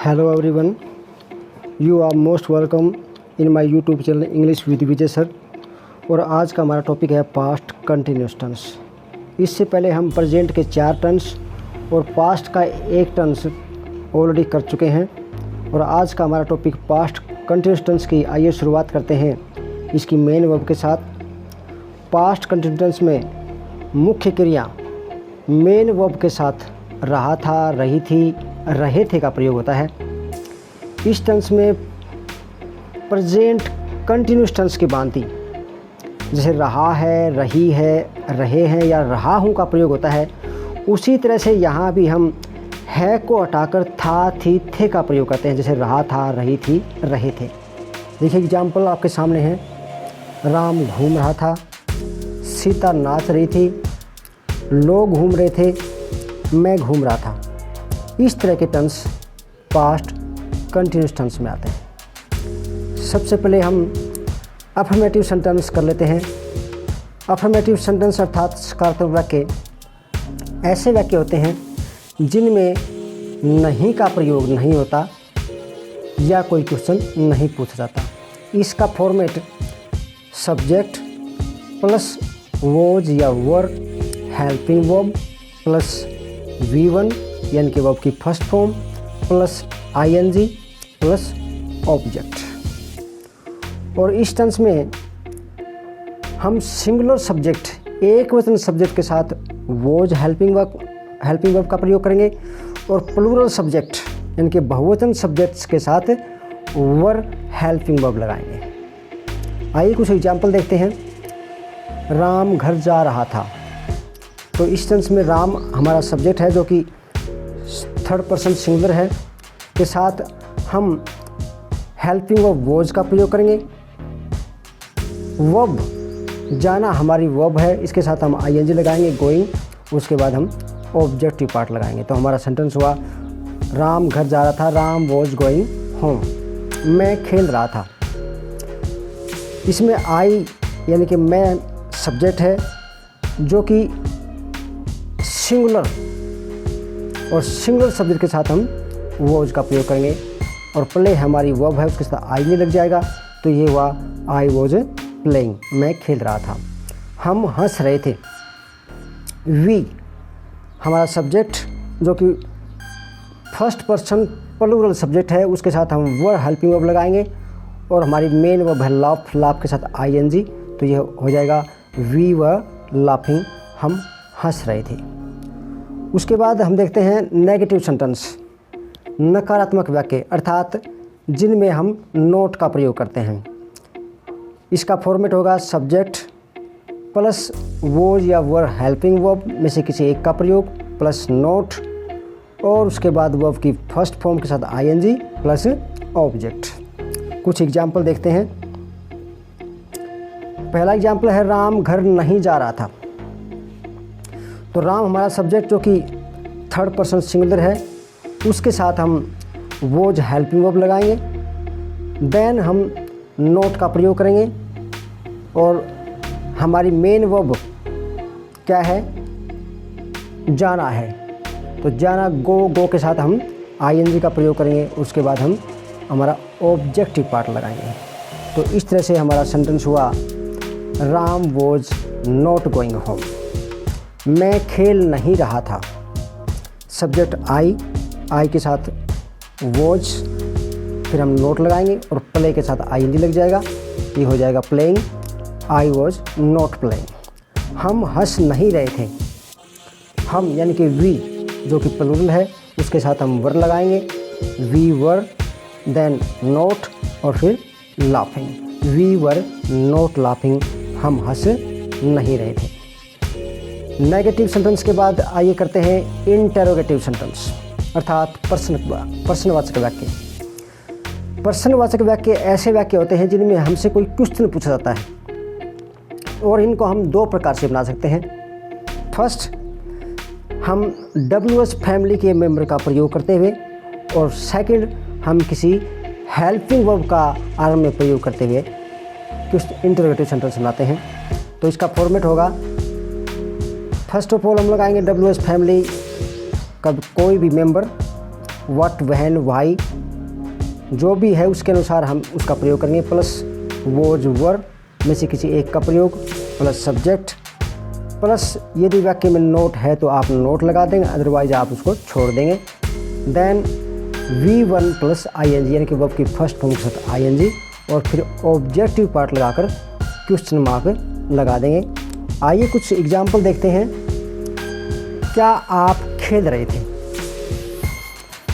Hello everyone, you are most welcome in my YouTube channel English with Vijay sir. और आज का हमारा topic है पास्ट कंटिन्यूस टेंस। इससे पहले हम प्रेजेंट के 4 टेंस और पास्ट का 1 टेंस ऑलरेडी कर चुके हैं। और आज का हमारा टॉपिक पास्ट कंटिन्यूस टेंस की। आइए शुरुआत करते हैं इसकी मेन वर्ब के साथ। पास्ट कंटिन्यूस टेंस में मुख्य क्रिया मेन वर्ब के साथ रहा था, रही थी, रहे थे का प्रयोग होता है। इस टेंस में प्रेजेंट कंटिन्यूस टेंस की भांति जैसे रहा है, रही है, रहे हैं या रहा हूँ का प्रयोग होता है, उसी तरह से यहाँ भी हम है को हटाकर था, थी, थे का प्रयोग करते हैं। जैसे रहा था, रही थी, रहे थे। देखिए एग्जाम्पल आपके सामने है। राम घूम रहा था, सीता नाच रही थी, लोग घूम रहे थे, मैं घूम रहा था। इस तरह के टेंस पास्ट कंटिन्यूस टेंस में आते हैं। सबसे पहले हम अफर्मेटिव सेंटेंस कर लेते हैं। अफर्मेटिव सेंटेंस अर्थात सकारात्मक वाक्य ऐसे वाक्य होते हैं जिनमें नहीं का प्रयोग नहीं होता या कोई क्वेश्चन नहीं पूछा जाता। इसका फॉर्मेट सब्जेक्ट प्लस वॉज या वर, हेल्पिंग वर्ब प्लस V1 यानी कि वर्ब की first form plus ING plus object. और इस टेंस में हम सिंगुलर सब्जेक्ट एक वचन सब्जेक्ट के साथ वॉज हेल्पिंग वर्ब का प्रयोग करेंगे और प्लूरल सब्जेक्ट यानी कि बहुवचन सब्जेक्ट्स के साथ वर हेल्पिंग वर्ब लगाएंगे। आइए कुछ एग्जाम्पल देखते हैं। राम घर जा रहा था। तो इस टेंस में राम हमारा सब्जेक्ट है जो कि 3rd पर्सन सिंगुलर है, के साथ हम हेल्पिंग वर्ब वॉज का प्रयोग करेंगे। वर्ब जाना हमारी वर्ब है, इसके साथ हम ING लगाएंगे गोइंग, उसके बाद हम ऑब्जेक्टिव पार्ट लगाएंगे। तो हमारा सेंटेंस हुआ राम घर जा रहा था, राम वॉज गोइंग होम। मैं खेल रहा था। इसमें आई यानी कि मैं सब्जेक्ट है जो कि सिंगुलर और सिंगुलर सब्जेक्ट के साथ हम वॉज का प्रयोग करेंगे। और प्ले हमारी वर्ब है, उसके साथ ING लग जाएगा। तो ये हुआ आई वॉज प्लेइंग, मैं खेल रहा था। हम हंस रहे थे। वी हमारा सब्जेक्ट जो कि 1st पर्सन प्लूरल सब्जेक्ट है, उसके साथ हम वर हेल्पिंग वर्ब लगाएंगे। और हमारी मेन वर्ब है लाफ, लाफ के साथ ING। तो ये हो जाएगा वी वर लाफिंग, हम हंस रहे थे। उसके बाद हम देखते हैं नेगेटिव सेंटेंस, नकारात्मक वाक्य अर्थात जिनमें हम नोट का प्रयोग करते हैं। इसका फॉर्मेट होगा सब्जेक्ट प्लस वॉज या वर हेल्पिंग वर्ब में से किसी एक का प्रयोग प्लस नोट, और उसके बाद वर्ब की फर्स्ट फॉर्म के साथ ING प्लस ऑब्जेक्ट। कुछ एग्जाम्पल देखते हैं। पहला एग्जाम्पल है राम घर नहीं जा रहा था। तो राम हमारा सब्जेक्ट जो कि 3rd पर्सन सिंगुलर है, उसके साथ हम वॉज हेल्पिंग वर्ब लगाएंगे। देन हम नोट का प्रयोग करेंगे और हमारी मेन वर्ब क्या है, जाना है। तो जाना गो के साथ हम ING का प्रयोग करेंगे। उसके बाद हम हमारा ऑब्जेक्टिव पार्ट लगाएंगे। तो इस तरह से हमारा सेंटेंस हुआ Ram was not going home. मैं खेल नहीं रहा था। सब्जेक्ट आई के साथ वॉज, फिर हम नोट लगाएंगे और प्ले के साथ ING लग जाएगा। ये हो जाएगा playing, I was not playing. हम हंस नहीं रहे थे। हम यानी कि वी जो कि प्लूरल है, उसके साथ हम वर लगाएंगे, वी वर, देन नोट और फिर laughing. We were not laughing, हम हंस नहीं रहे थे। नेगेटिव सेंटेंस के बाद आइए करते हैं इंटेरोगेटिव सेंटेंस अर्थात प्रश्नवाचक वाक्य। प्रश्नवाचक वाक्य ऐसे वाक्य होते हैं जिनमें हमसे कोई क्वेश्चन पूछा जाता है और इनको हम 2 प्रकार से बना सकते हैं। फर्स्ट, हम WH फैमिली के मेंबर का प्रयोग करते हुए, और सेकंड, हम किसी हेल्पिंग वर्ब का आरंभ में प्रयोग करते हुए कुछ इंटेरोगेटिव सेंटेंस बनाते हैं। तो इसका फॉर्मेट होगा, फर्स्ट ऑफ ऑल हम लगाएंगे WH फैमिली का कोई भी मेंबर, व्हाट, व्हेन, व्हाई जो भी है उसके अनुसार हम उसका प्रयोग करेंगे, प्लस वॉज, वर में से किसी एक का प्रयोग, प्लस सब्जेक्ट, प्लस यदि वाक्य में नोट है तो आप नोट लगा देंगे, अदरवाइज आप उसको छोड़ देंगे। देन V1 प्लस ING यानी कि वर्ब की फर्स्ट फॉर्म के साथ ING और फिर ऑब्जेक्टिव पार्ट लगाकर क्वेश्चन मार्क लगा देंगे। आइए कुछ एग्जाम्पल देखते हैं। क्या आप खेल रहे थे,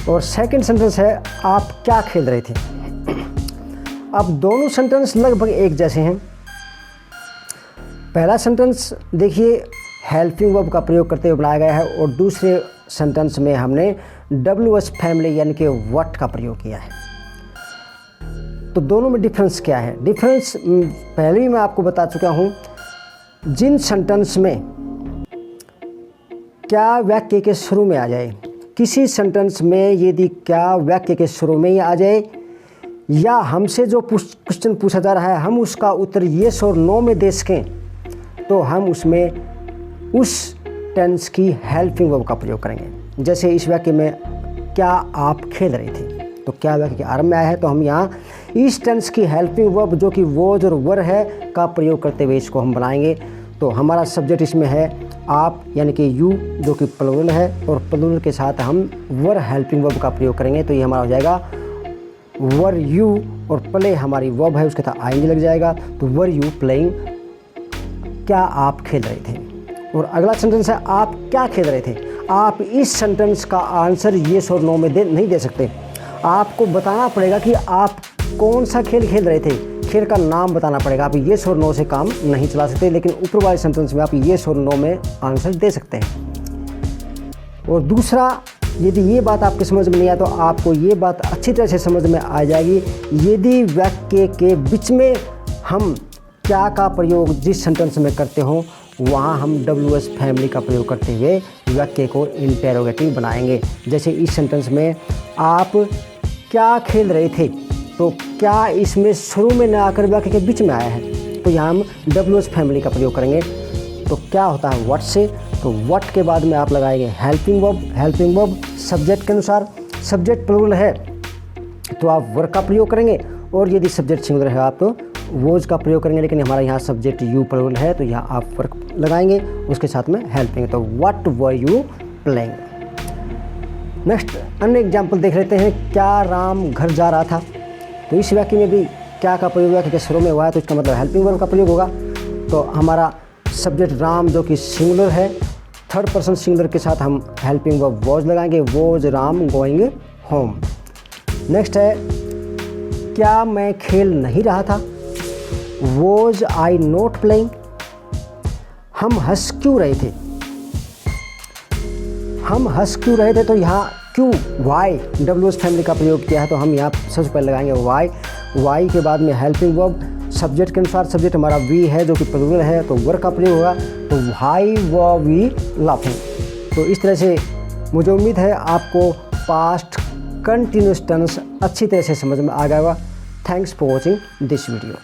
और सेकंड सेंटेंस है आप क्या खेल रहे थे। अब दोनों सेंटेंस लगभग एक जैसे हैं। पहला सेंटेंस देखिए हेल्पिंग वर्ब का प्रयोग करते हुए बनाया गया है और दूसरे सेंटेंस में हमने WH फैमिली यानी कि व्हाट का प्रयोग किया है। तो दोनों में डिफरेंस क्या है? डिफरेंस पहले ही मैं आपको बता चुका हूँ। जिन सेंटेंस में क्या वाक्य के शुरू में आ जाए, किसी सेंटेंस में यदि क्या वाक्य के शुरू में ही आ जाए या हमसे जो क्वेश्चन पूछा जा रहा है हम उसका उत्तर येस और नो में दे सकें, तो हम उसमें उस टेंस की हेल्पिंग वर्ब का प्रयोग करेंगे। जैसे इस वाक्य में क्या आप खेल रहे थे, तो क्या वाक्य के आरंभ में आया है तो हम यहाँ इस टेंस की हेल्पिंग वर्ब जो कि वॉज और वर है का प्रयोग करते हुए इसको हम बनाएंगे। तो हमारा सब्जेक्ट इसमें है आप यानी कि यू जो कि प्लूरल है और प्लूरल के साथ हम वर हेल्पिंग वर्ब का प्रयोग करेंगे। तो ये हमारा हो जाएगा वर यू और प्ले हमारी वर्ब है उसके साथ ING लग जाएगा। तो वर यू प्लेइंग, क्या आप खेल रहे थे। और अगला सेंटेंस है आप क्या खेल रहे थे। आप इस सेंटेंस का आंसर येस और नो में नहीं दे सकते, आपको बताना पड़ेगा कि आप कौन सा खेल खेल रहे थे, खेल का नाम बताना पड़ेगा। आप येस और नो से काम नहीं चला सकते, लेकिन ऊपर वाले सेंटेंस में आप येस और नो में आंसर दे सकते हैं। और दूसरा, यदि ये बात आपके समझ में नहीं आया तो आपको ये बात अच्छी तरह से समझ में आ जाएगी यदि वाक्य के बीच में हम क्या का प्रयोग जिस सेंटेंस में करते हो वहाँ हम WH फैमिली का प्रयोग करते हुए वाक्य को इंटेरोगेटिव बनाएंगे। जैसे इस सेंटेंस में आप क्या खेल रहे थे, तो क्या इसमें शुरू में न आकर वाक्य के बीच में आया है, तो यहाँ हम WH फैमिली का प्रयोग करेंगे। तो क्या होता है व्हाट से, तो व्हाट के बाद में आप लगाएंगे helping verb. Helping verb subject के अनुसार, सब्जेक्ट प्लूरल है तो आप वर्ब का प्रयोग करेंगे, और यदि सब्जेक्ट सिंगुलर है आप तो वॉज का प्रयोग करेंगे। लेकिन हमारा यहाँ सब्जेक्ट यू प्लूरल है तो यहाँ आप वर्ब लगाएंगे, उसके साथ में हेल्पिंग। तो what were you playing. Next अन्य एग्जाम्पल देख लेते हैं। क्या राम घर जा रहा था, तो इस वाक्य में भी क्या का प्रयोग वाक्य के शुरू में हुआ है तो इसका मतलब हेल्पिंग वर्ब का प्रयोग होगा। तो हमारा सब्जेक्ट राम जो कि सिंगुलर है, थर्ड पर्सन सिंगुलर के साथ हम हेल्पिंग वर्ब वॉज लगाएंगे, was Ram going home. Next है क्या मैं खेल नहीं रहा था, वॉज आई नॉट प्लेइंग। हम हंस क्यों रहे थे, हम हंस क्यों रहे थे, तो यहाँ क्यों वाई WH फैमिली का प्रयोग किया है तो हम यहाँ सबसे पहले लगाएंगे वाई। वाई के बाद में हेल्पिंग वर्ब सब्जेक्ट के अनुसार, सब्जेक्ट हमारा वी है जो कि प्लूरल है तो वर्ब का प्रयोग होगा। तो वाई वर वी लाफिंग। तो इस तरह से मुझे उम्मीद है आपको पास्ट कंटिन्यूअस टेंस अच्छी तरह से समझ में आ गया होगा। Thanks for watching this video.